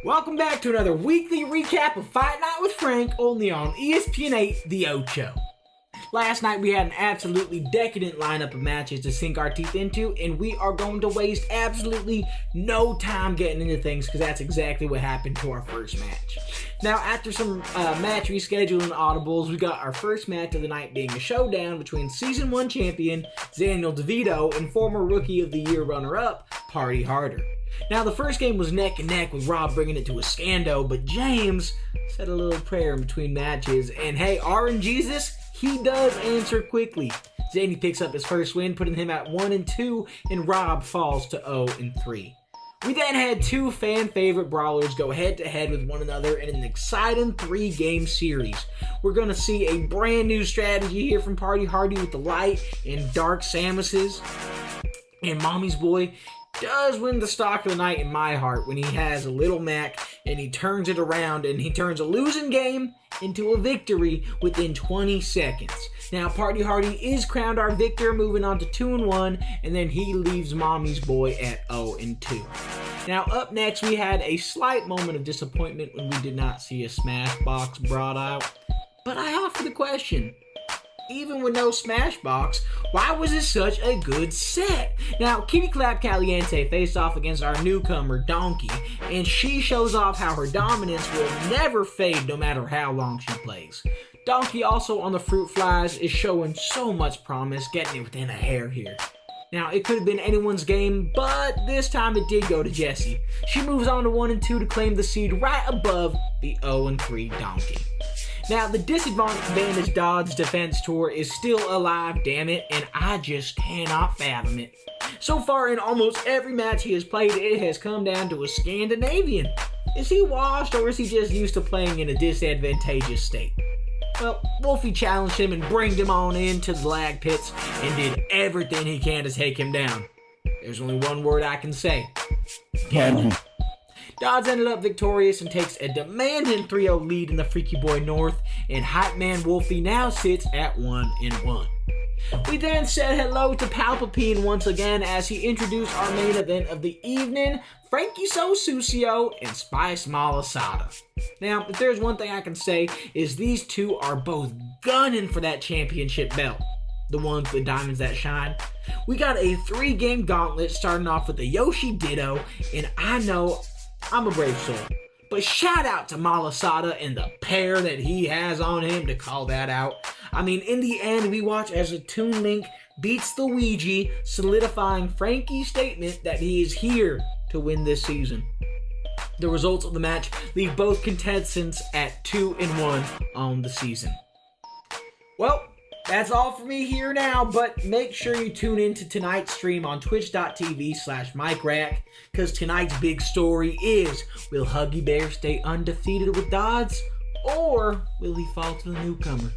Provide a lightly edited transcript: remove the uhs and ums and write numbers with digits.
Welcome back to another weekly recap of Fight Night with Frank, only on ESPN8, The Ocho. Last night we had an absolutely decadent lineup of matches to sink our teeth into, and we are going to waste absolutely no time getting into things because that's exactly what happened to our first match. Now, after some match rescheduling audibles, we got our first match of the night being a showdown between Season 1 champion Daniel DeVito and former Rookie of the Year runner-up Party Harder. Now, the first game was neck and neck with Rob bringing it to a scando, but James said a little prayer in between matches, and hey, RNGesus, he does answer quickly. Zany picks up his first win, putting him at 1-2, and Rob falls to 0-3. We then had two fan-favorite brawlers go head-to-head with one another in an exciting 3-game series. We're going to see a brand new strategy here from Party Hardy with the light and dark Samuses. And Mommy's Boy does win the stock of the night in my heart when he has a little Mac and he turns it around and he turns a losing game into a victory within 20 seconds. Now, Party Hardy is crowned our victor, moving on to 2-1, and then he leaves Mommy's Boy at 0-2. Now, up next, we had a slight moment of disappointment when we did not see a Smash Box brought out. But I offer the question, even with no Smash Box, why was this such a good set? Now, Kitty Clap Caliente faced off against our newcomer, Donkey, and she shows off how her dominance will never fade no matter how long she plays. Donkey also on the Fruit Flies is showing so much promise, getting it within a hair here. Now, it could have been anyone's game, but this time it did go to Jessie. She moves on to 1-2 to claim the seed right above the 0-3 Donkey. Now, the Disadvantage Dodge Defense Tour is still alive, damn it, and I just cannot fathom it. So far, in almost every match he has played, it has come down to a Scandinavian. Is he washed, or is he just used to playing in a disadvantageous state? Well, Wolfie challenged him and bringed him on into the lag pits and did everything he can to take him down. There's only one word I can say. Dodds ended up victorious and takes a demanding 3-0 lead in the Freaky Boy North, and Hype Man Wolfie now sits at 1-1. We then said hello to Palpapine once again as he introduced our main event of the evening, Frankie So Sucio and Spice Malasada. Now, if there's one thing I can say, is these two are both gunning for that championship belt. The ones with the diamonds that shine. We got a 3-game gauntlet starting off with the Yoshi Ditto, and I know I'm a brave soul, but shout out to Malasada and the pair that he has on him to call that out. I mean, in the end, we watch as a Toon Link beats the Ouija, solidifying Frankie's statement that he is here to win this season. The results of the match leave both contestants at 2-1 on the season. Well, that's all for me here now, but make sure you tune in to tonight's stream on twitch.tv/MikeRack, because tonight's big story is, will Huggy Bear stay undefeated with Dodds, or will he fall to the newcomer?